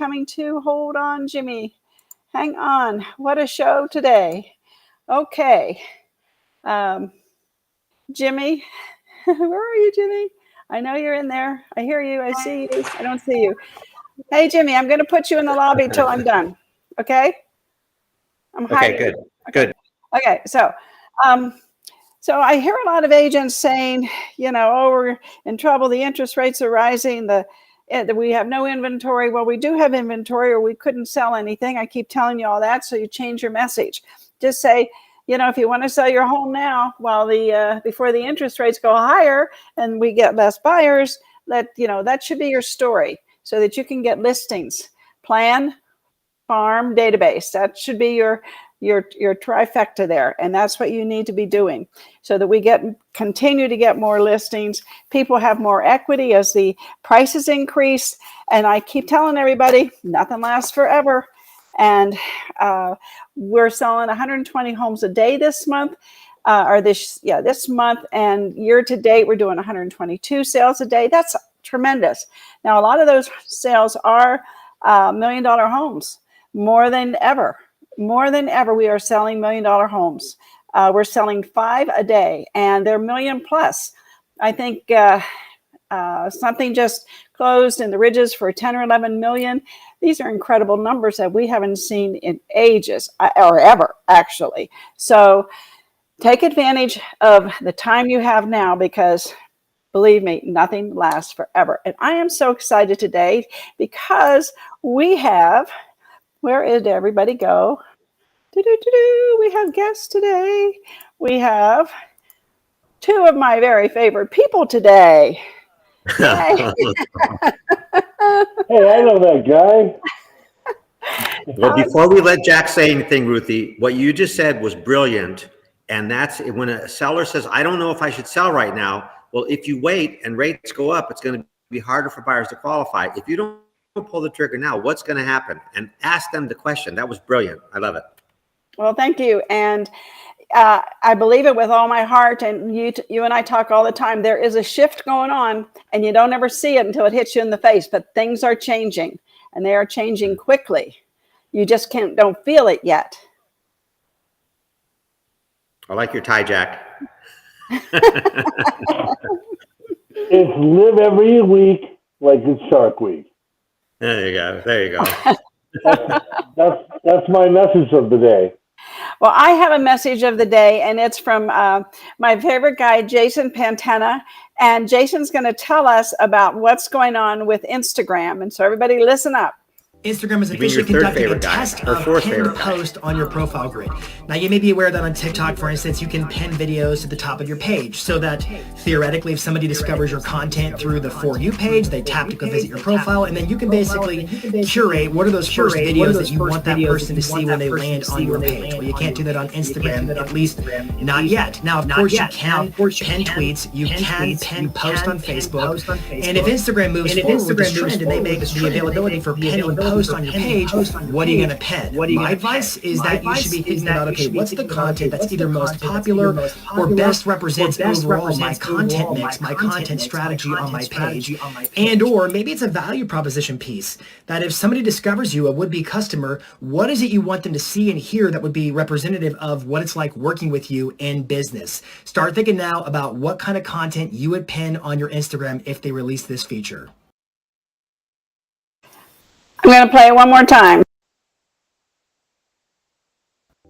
coming to. Hold on, Jimmy. Hang on. What a show today. Okay. Jimmy, where are you, Jimmy? I know you're in there. I hear you. I see you. I don't see you. Hey, Jimmy, I'm going to put you in the lobby till I'm done. Okay? I'm hiding. Okay, good. Okay, so I hear a lot of agents saying, oh, we're in trouble. The interest rates are rising. We have no inventory. Well, we do have inventory, or we couldn't sell anything. I keep telling you all that, so you change your message. Just say, if you want to sell your home now, while before the interest rates go higher and we get less buyers, that should be your story, so that you can get listings. Plan, farm, database. That should be your trifecta there, and that's what you need to be doing, so that we continue to get more listings. People have more equity as the prices increase, and I keep telling everybody, nothing lasts forever. And we're selling 120 homes a day this month, this month, and year to date we're doing 122 sales a day. That's tremendous. Now, a lot of those sales are $1 million homes. More than ever, we are selling $1 million homes. We're selling 5 a day, and they're $1 million plus. I think something just closed in the Ridges for 10 or 11 million. These are incredible numbers that we haven't seen in ages, or ever, actually. So take advantage of the time you have now, because believe me, nothing lasts forever. And I am so excited today because we have, where did everybody go? We have guests today. We have 2 of my very favorite people today. Hey, I know that guy. Well, before we let Jack say anything, Ruthie, what you just said was brilliant. And that's when a seller says, I don't know if I should sell right now. Well, if you wait and rates go up, it's going to be harder for buyers to qualify. If you don't pull the trigger now, what's going to happen? And ask them the question. That was brilliant. I love it. Well, thank you. And I believe it with all my heart. And you and I talk all the time. There is a shift going on, and you don't ever see it until it hits you in the face. But things are changing, and they are changing quickly. You just don't feel it yet. I like your tie, Jack. It's live every week like it's Shark Week. There you go. That's my message of the day. Well, I have a message of the day, and it's from my favorite guy, Jason Pantena. And Jason's going to tell us about what's going on with Instagram. And so everybody listen up. Instagram is officially conducting a test of pinned post on your profile grid. Now, you may be aware that on TikTok, for instance, you can pin videos to the top of your page, so that theoretically, if somebody discovers your content through the For You page, they tap to go visit your profile, and then you can basically curate what are those first videos that you want that person to see when they land on your page. Well, you can't do that on Instagram, at least not yet. Now, of course, you can pin tweets, you can pin post on Facebook, and if Instagram moves forward with this trend and they make the availability for pinning post on your page, what are you going to pin? My advice is that you should be thinking about, okay, what's the content that's either most popular or best represents overall my content mix, my content strategy on my page, and or maybe it's a value proposition piece that if somebody discovers you, a would-be customer, what is it you want them to see and hear that would be representative of what it's like working with you in business? Start thinking now about what kind of content you would pin on your Instagram if they release this feature. I'm going to play it one more time.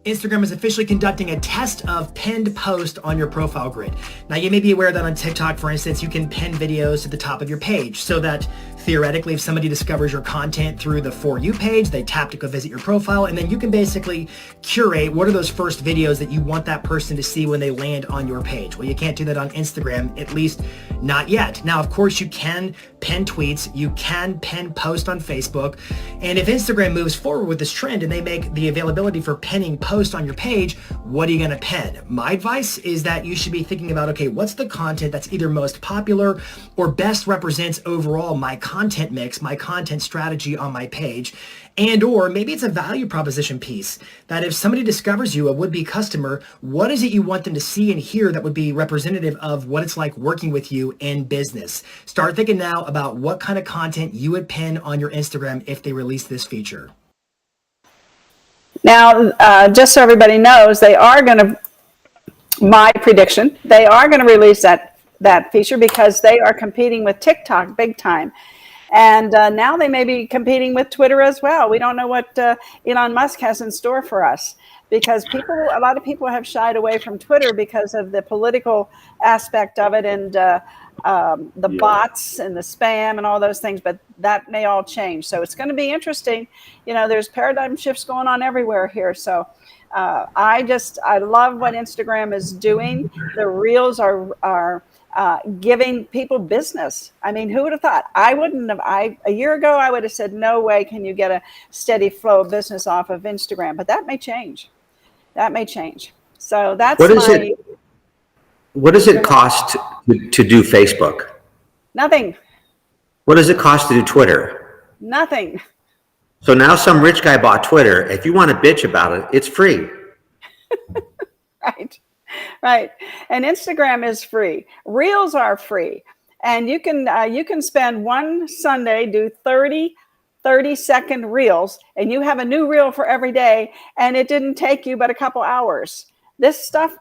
Instagram is officially conducting a test of pinned post on your profile grid. Now, you may be aware that on TikTok, for instance, you can pin videos to the top of your page, so that theoretically, if somebody discovers your content through the For You page, they tap to go visit your profile, and then you can basically curate what are those first videos that you want that person to see when they land on your page. Well, you can't do that on Instagram, at least not yet. Now, of course, you can pin tweets, you can pin post on Facebook, and if Instagram moves forward with this trend and they make the availability for pinning post on your page, what are you going to pin? My advice is that you should be thinking about, okay, what's the content that's either most popular or best represents overall my content mix, my content strategy on my page. And or maybe it's a value proposition piece that if somebody discovers you, a would-be customer, what is it you want them to see and hear that would be representative of what it's like working with you in business? Start thinking now about what kind of content you would pin on your Instagram if they release this feature. Now, just so everybody knows, they are going to, my prediction, they are going to release that feature because they are competing with TikTok big time. And now they may be competing with Twitter as well. We don't know what Elon Musk has in store for us, because a lot of people have shied away from Twitter because of the political aspect of it and the bots and the spam and all those things, but that may all change. So it's going to be interesting. You know, there's paradigm shifts going on everywhere here. So I love what Instagram is doing. The Reels are giving people business. I mean, who would have thought? A year ago, I would have said, no way can you get a steady flow of business off of Instagram, but that may change. That may change. So that's what does it cost to do Facebook? Nothing. What does it cost to do Twitter? Nothing. So now some rich guy bought Twitter. If you want to bitch about it, it's free. Right. And Instagram is free. Reels are free. And you can spend one Sunday, do 30-second reels, and you have a new reel for every day, and it didn't take you but a couple hours. This stuff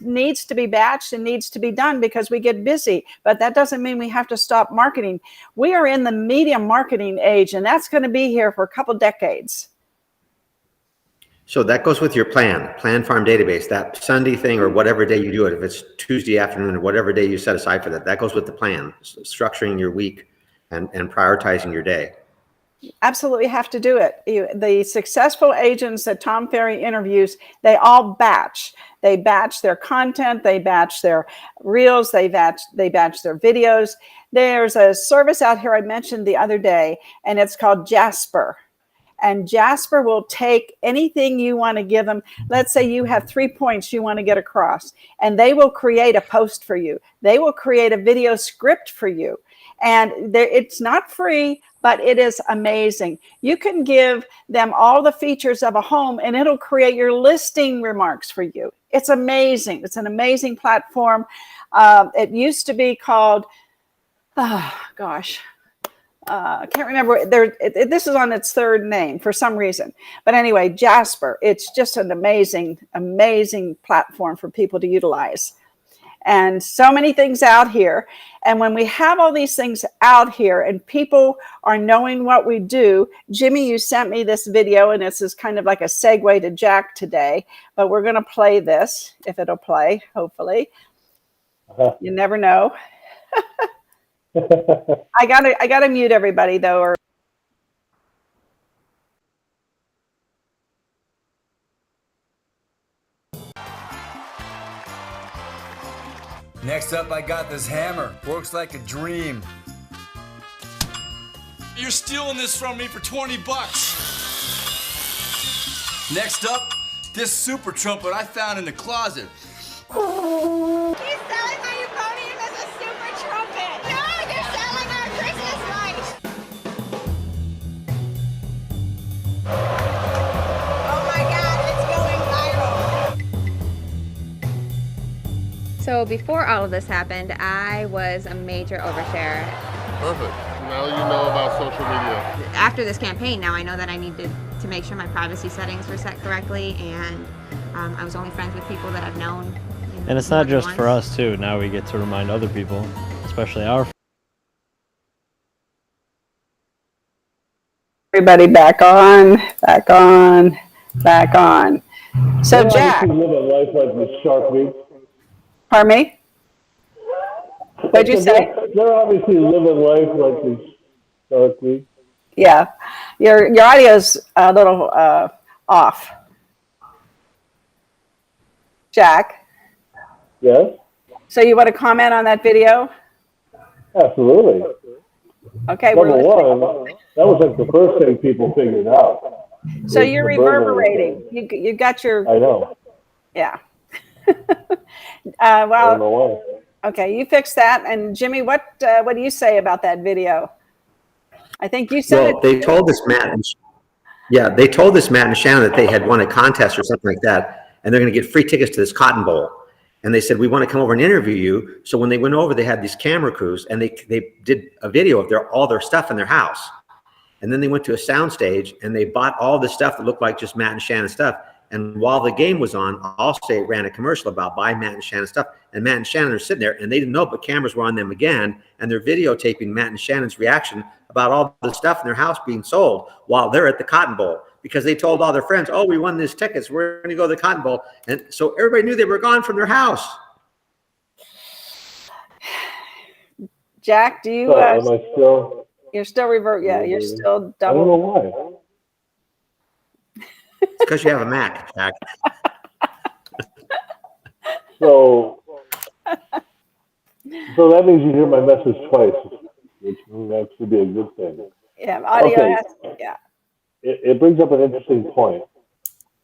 needs to be batched and needs to be done because we get busy, but that doesn't mean we have to stop marketing. We are in the media marketing age, and that's going to be here for a couple decades. So that goes with your plan farm database, that Sunday thing or whatever day you do it. If it's Tuesday afternoon or whatever day you set aside for that goes with the plan, structuring your week and prioritizing your day. Absolutely have to do it. The successful agents that Tom Ferry interviews, they all batch. They batch their content, they batch their reels, they batch their videos. There's a service out here I mentioned the other day, and it's called Jasper. And Jasper will take anything you want to give them. Let's say you have 3 points you want to get across, and they will create a post for you. They will create a video script for you. And it's not free, but it is amazing. You can give them all the features of a home, and it'll create your listing remarks for you. It's amazing. It's an amazing platform. It used to be called, I can't remember. This is on its third name for some reason. But anyway, Jasper, it's just an amazing, amazing platform for people to utilize. And so many things out here. And when we have all these things out here and people are knowing what we do, Jimmy, you sent me this video, and this is kind of like a segue to Jack today, but we're going to play this, if it'll play, hopefully. You never know. I gotta mute everybody though, or Next up, I got this hammer. Works like a dream. You're stealing this from me for 20 bucks. Next up, this super trumpet I found in the closet. He's selling my euphonium as a super trumpet. No, they're selling our Christmas lights. Oh my God, it's going viral. So before all of this happened, I was a major oversharer. Perfect. Now you know about social media. After this campaign, now I know that I needed to make sure my privacy settings were set correctly, and I was only friends with people that I've known. And it's not just for us too. Now we get to remind other people, especially our. everybody back on. So Jack, live a life like this Shark Week. pardon me? What'd you say? They're obviously living life like this Shark Week. Yeah, your audio's a little off. Jack? Yes? So you want to comment on that video? Absolutely. Okay. Number one, that was like the first thing people figured out. So you're reverberating. You got your. I know. Yeah. I don't know Well, why. okay, you fix that. And Jimmy, what do you say about that video? I think you said Well, they told this Matt, they told this Matt and Shannon that they had won a contest or something like that, and they're going to get free tickets to this Cotton Bowl. And they said, we want to come over and interview you. So when they went over, they had these camera crews, and they did a video of all their stuff in their house. And then they went to a sound stage, and they bought all the stuff that looked like just Matt and Shannon stuff. And while the game was on, Allstate ran a commercial about buy Matt and Shannon stuff. And Matt and Shannon are sitting there, and they didn't know, but cameras were on them again, and they're videotaping Matt and Shannon's reaction about all the stuff in their house being sold while they're at the Cotton Bowl, because they told all their friends, oh, we won these tickets, we're going to go to the Cotton Bowl. And so everybody knew they were gone from their house. Jack, do you? Am I still? You're still revert. Yeah, you're still double. I don't know why. It's because you have a Mac, Jack. So that means you hear my message twice, which that should be a good thing. Yeah, audio. Okay. Yeah. It brings up an interesting point.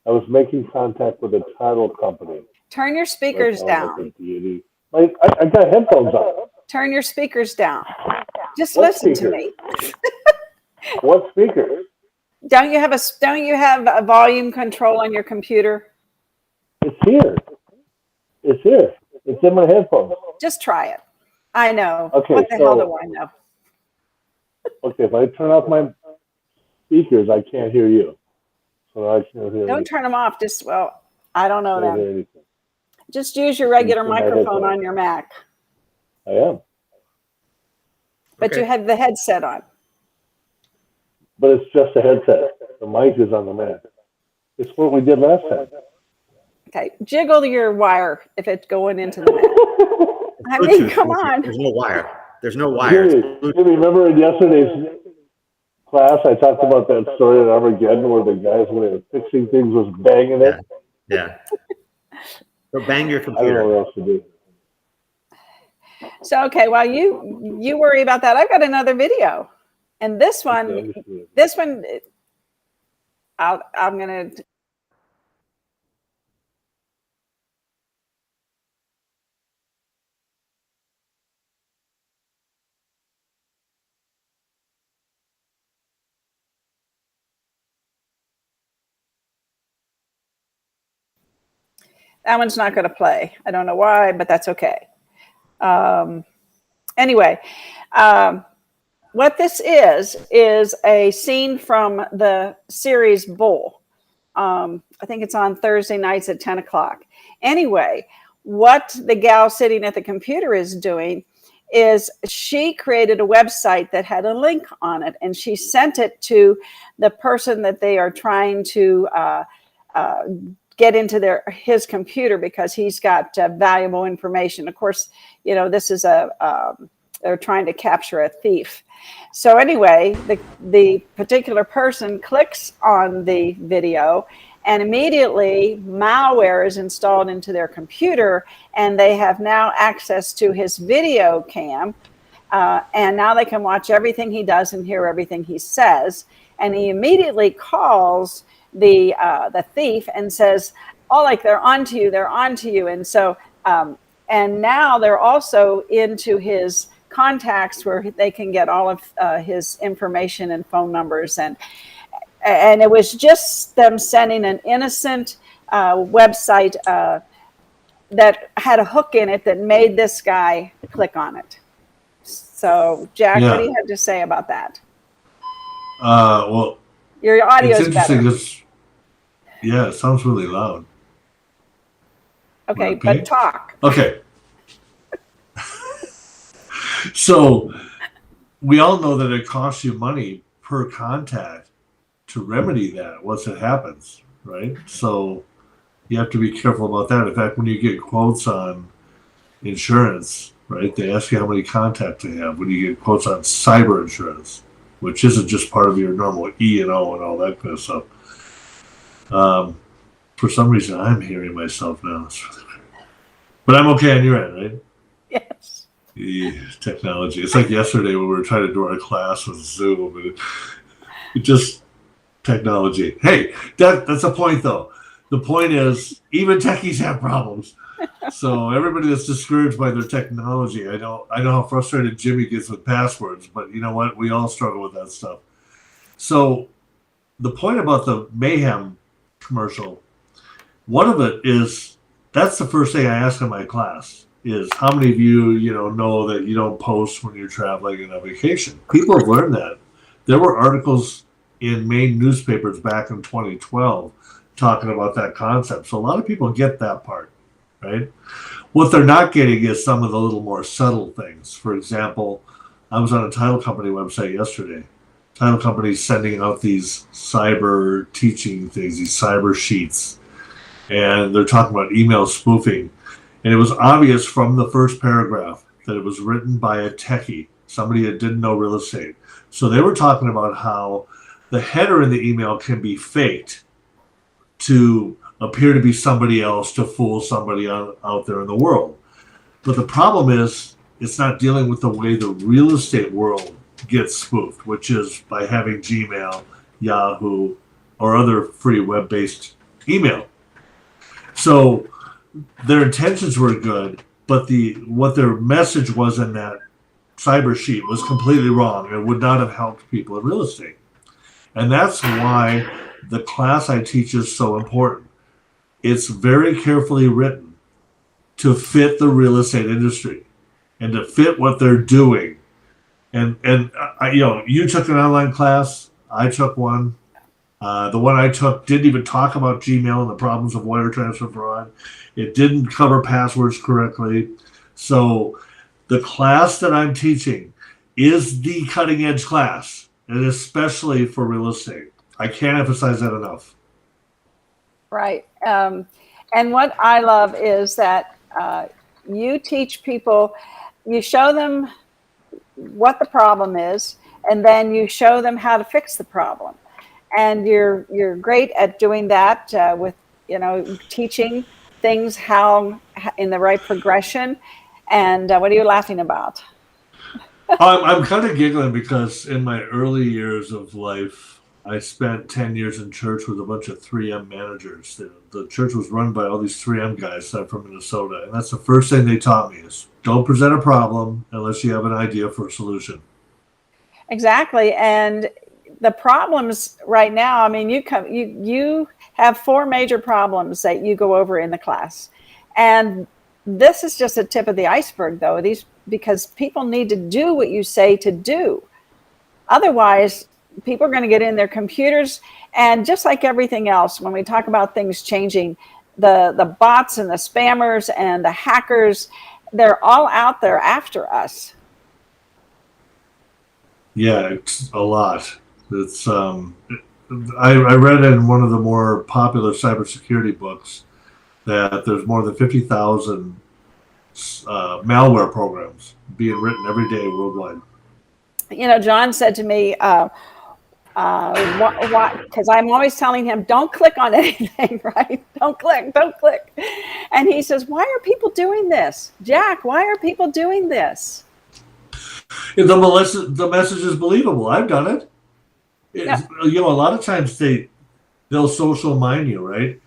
I was making contact with a title company. Turn your speakers down. I got headphones on. Turn your speakers down. Just listen to me. What speaker? Don't you have a volume control on your computer? It's here. It's here. It's in my headphones. Just try it. I know. Okay, what the hell do I know? Okay, if I turn off my speakers, I can't hear you. So I can't hear. Don't turn them off. I don't know them. Anything. Just use your regular microphone on your Mac. I am. But you have the headset on. But it's just a headset. The mic is on the Mac. It's what we did last time. Okay, jiggle your wire if it's going into the Mac. I mean, come on. There's no wire. There's no wire. You remember in yesterday's class, I talked about that story at Armageddon where the guys when they were fixing things was banging it? Yeah. So bang your I computer. don't know what else to do. So, okay, while you worry about that, I've got another video. And this one, I'm going to. That one's not going to play. I don't know why, but that's okay. Anyway, what this is a scene from the series Bull. I think it's on Thursday nights at 10 o'clock. Anyway, what the gal sitting at the computer is doing is she created a website that had a link on it, and she sent it to the person that they are trying to get into his computer because he's got valuable information. Of course, this is they're trying to capture a thief. So anyway, the particular person clicks on the video, and immediately malware is installed into their computer, and they have now access to his video cam, and now they can watch everything he does and hear everything he says. And he immediately calls the thief and says, "Oh, like they're onto you." And so, and now they're also into his contacts where they can get all of his information and phone numbers, and it was just them sending an innocent website that had a hook in it that made this guy click on it. So, Jack, what do you have to say about that? Well, your audio is interesting. better. It sounds really loud. Okay, but talk. Okay. So we all know that it costs you money per contact to remedy that once it happens, right? So you have to be careful about that. In fact, when you get quotes on insurance, right, they ask you how many contacts you have. When you get quotes on cyber insurance, which isn't just part of your normal E&O and all that kind of stuff. For some reason, I'm hearing myself now. But I'm okay on your end, right? Yes. Technology. It's like yesterday when we were trying to do our class with Zoom. And it just technology. Hey, that's a point, though. the point is, even techies have problems. So everybody that's discouraged by their technology, I know how frustrated Jimmy gets with passwords, but you know what? We all struggle with that stuff. So the point about the Mayhem commercial, one of it is, that's the first thing I ask in my class is, how many of you know that you don't post when you're traveling and on vacation? People have learned that. There were articles in main newspapers back in 2012 talking about that concept. So a lot of people get that part, right? What they're not getting is some of the little more subtle things. For example, I was on a title company website yesterday. Title companies sending out these cyber teaching things, these cyber sheets, and they're talking about email spoofing. And it was obvious from the first paragraph that it was written by a techie, somebody that didn't know real estate. So they were talking about how the header in the email can be faked to appear to be somebody else, to fool somebody out there in the world. But the problem is, it's not dealing with the way the real estate world gets spoofed, which is by having Gmail, Yahoo, or other free web-based email. So their intentions were good, but what their message was in that cyber sheet was completely wrong and would not have helped people in real estate. And that's why the class I teach is so important. It's very carefully written to fit the real estate industry and to fit what they're doing. And you took an online class. I took one. The one I took didn't even talk about Gmail and the problems of wire transfer fraud. It didn't cover passwords correctly. So the class that I'm teaching is the cutting edge class, and especially for real estate. I can't emphasize that enough. Right. And what I love is that you teach people, you show them what the problem is, and then you show them how to fix the problem. And you're great at doing that with, teaching things how in the right progression. And what are you laughing about? I'm kind of giggling because in my early years of life, I spent 10 years in church with a bunch of 3M managers. The church was run by all these 3M guys from Minnesota. And that's the first thing they taught me is, don't present a problem unless you have an idea for a solution. Exactly. And the problems right now, I mean, you have 4 major problems that you go over in the class. And this is just a tip of the iceberg, though, because people need to do what you say to do. Otherwise, people are going to get in their computers, and just like everything else, when we talk about things changing, the bots and the spammers and the hackers, they're all out there after us. Yeah, it's a lot. It's I read in one of the more popular cybersecurity books that there's more than 50,000 malware programs being written every day worldwide. John said to me, because I'm always telling him, don't click on anything, right? Don't click. And he says, why are people doing this? Jack, why are people doing this? The message is believable. I've done it. Yeah. A lot of times they'll social mine you, right?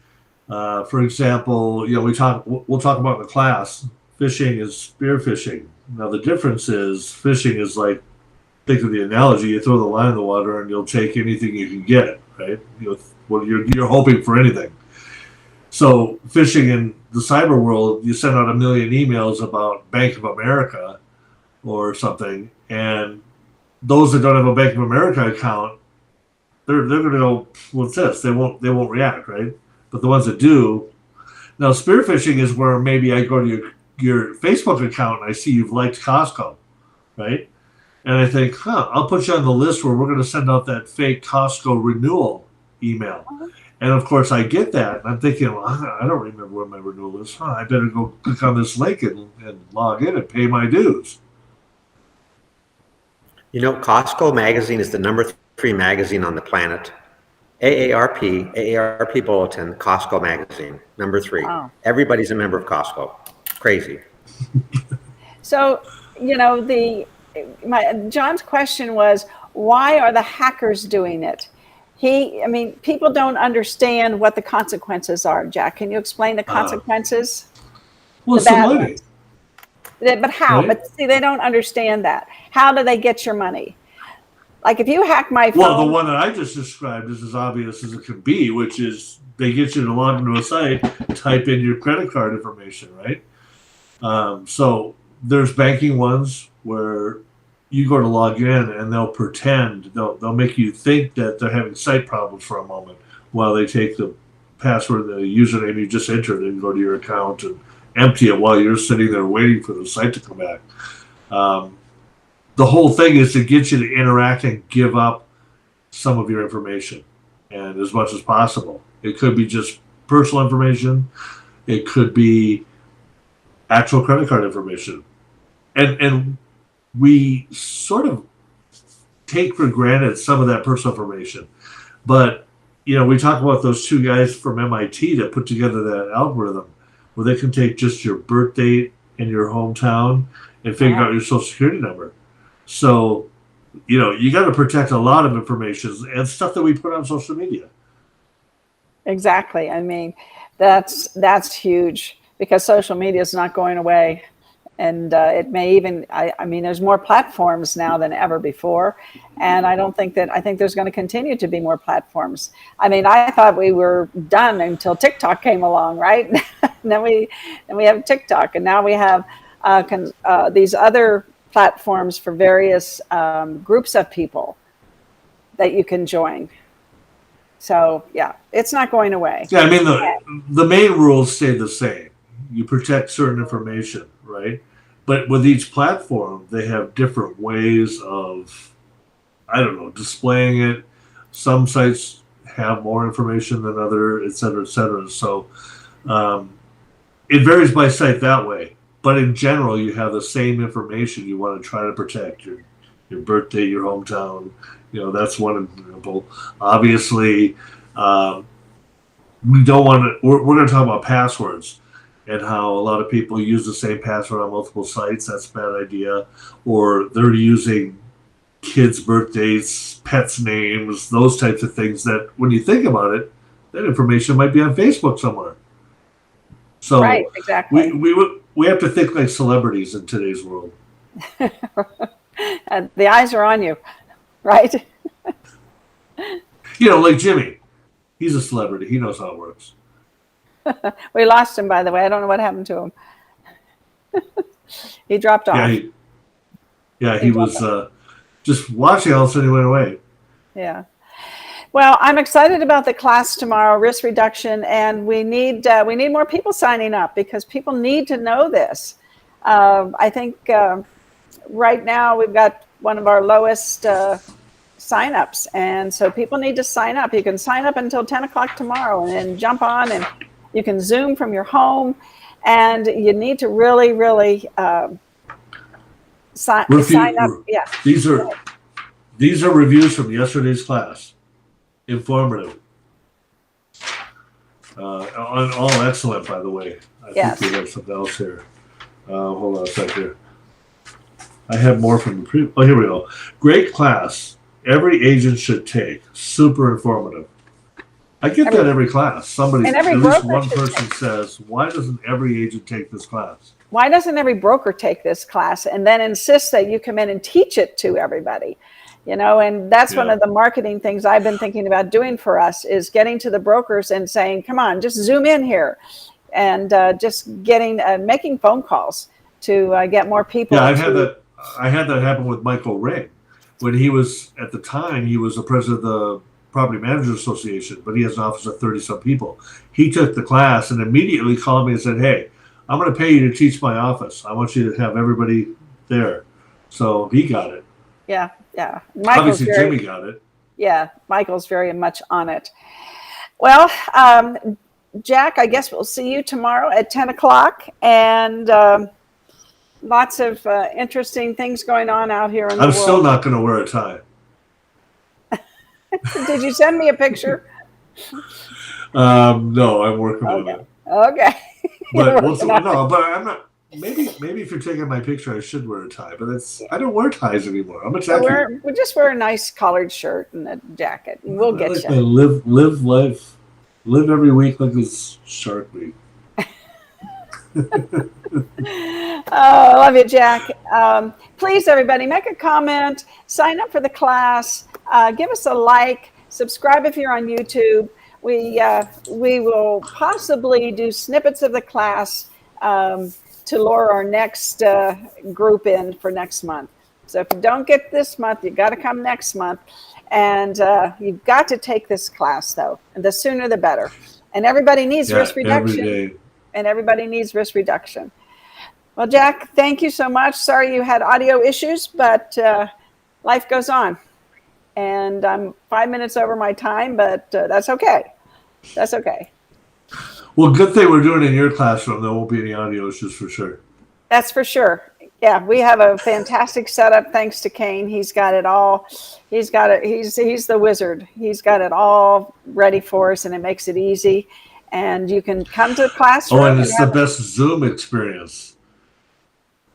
For example, we'll talk about in the class, phishing is spear phishing. Now the difference is phishing is like, think of the analogy, you throw the line in the water and you'll take anything you can get, right? You're hoping for anything. So phishing in the cyber world, you send out 1 million emails about Bank of America or something, and those that don't have a Bank of America account, they're going to go, what's this? They won't react, right? But the ones that do, now spear phishing is where maybe I go to your Facebook account and I see you've liked Costco, right? And I think, I'll put you on the list where we're going to send out that fake Costco renewal email. And of course, I get that. And I'm thinking, well, I don't remember what my renewal is. I better go click on this link and log in and pay my dues. Costco magazine is the number 3 magazine on the planet. AARP Bulletin, Costco magazine, number 3. Wow. Everybody's a member of Costco. Crazy. So, John's question was, why are the hackers doing it? I mean, people don't understand what the consequences are, Jack. Can you explain the consequences? Well, The it's the bad money. ones. But how? Right? But see, they don't understand that. How do they get your money? Like if you hack my phone. Well, the one that I just described is as obvious as it can be, which is they get you to log into a site, type in your credit card information, right? So there's banking ones where you go to log in and they'll pretend, they'll make you think that they're having site problems for a moment while they take the password, the username you just entered, and go to your account and empty it while you're sitting there waiting for the site to come back. The whole thing is to get you to interact and give up some of your information, and as much as possible. It could be just personal information. It could be actual credit card information. And we sort of take for granted some of that personal information. But, we talk about those two guys from MIT that put together that algorithm where they can take just your birth date and your hometown and figure out your social security number. So, you got to protect a lot of information and stuff that we put on social media. Exactly. I mean, that's huge because social media is not going away. And it may even, I mean, there's more platforms now than ever before. And I think there's going to continue to be more platforms. I mean, I thought we were done until TikTok came along, right? And then we have TikTok, and now we have these other platforms for various groups of people that you can join. So yeah, it's not going away. Yeah, I mean, the main rules stay the same. You protect certain information, right? But with each platform, they have different ways of, displaying it. Some sites have more information than other, et cetera, et cetera. So it varies by site that way. But in general, you have the same information you want to try to protect. Your birthday, your hometown, that's one example. Obviously, we don't want to, we're going to talk about passwords and how a lot of people use the same password on multiple sites. That's a bad idea. Or they're using kids' birthdays, pets' names, those types of things that when you think about it, that information might be on Facebook somewhere. So right, exactly. We have to think like celebrities in today's world. The eyes are on you, right? Like Jimmy. He's a celebrity. He knows how it works. We lost him, by the way. I don't know what happened to him. He dropped off. He was just watching, all of a sudden he went away. Yeah. Well, I'm excited about the class tomorrow, risk reduction, and we need more people signing up because people need to know this. I think right now we've got one of our lowest signups, and so people need to sign up. You can sign up until 10 o'clock tomorrow, and then jump on, and you can Zoom from your home, and you need to really, really sign up. Yeah. These are reviews from yesterday's class. Informative. All excellent, by the way. I think we have something else here. Hold on a sec here. I have more from the previous. Oh, here we go. Great class. Every agent should take. Super informative. I get that every class. At least one person says, why doesn't every agent take this class? Why doesn't every broker take this class and then insist that you come in and teach it to everybody? And that's one of the marketing things I've been thinking about doing for us is getting to the brokers and saying, come on, just Zoom in here and just making phone calls to get more people. Yeah, I had that happen with Michael Ring. When he was, at the time, he was the president of the Property Managers Association, but he has an office of 30-some people. He took the class and immediately called me and said, hey, I'm going to pay you to teach my office. I want you to have everybody there. So he got it. Yeah. Obviously, Jimmy got it. Yeah, Michael's very much on it. Well, Jack, I guess we'll see you tomorrow at 10 o'clock. And lots of interesting things going on out here in the world. I'm still not going to wear a tie. Did you send me a picture? No, I'm working on it. Okay. But I'm not. maybe if you're taking my picture, I should wear a tie, but I don't wear ties anymore. I'm a So techie. we just wear a nice collared shirt and a jacket, and we'll get I you. live life, live every week like it's Shark Week. Oh, I love you, Jack. Please, everybody, make a comment, sign up for the class, give us a like, subscribe if you're on YouTube. We will possibly do snippets of the class to lure our next group in for next month. So if you don't get this month, you got to come next month. And you've got to take this class, though. And the sooner, the better. And everybody needs risk reduction. Every day. And everybody needs risk reduction. Well, Jack, thank you so much. Sorry you had audio issues, but life goes on. And I'm 5 minutes over my time, but that's okay. That's okay. Well, good thing we're doing it in your classroom. There won't be any audio issues for sure. That's for sure. Yeah, we have a fantastic setup thanks to Kane. He's got it all. He's got it. He's the wizard. He's got it all ready for us, and it makes it easy. And you can come to the classroom. Oh, and it's the best Zoom experience.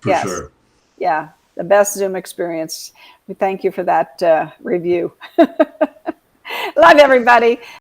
For sure. Yeah, the best Zoom experience. We thank you for that review. Love everybody.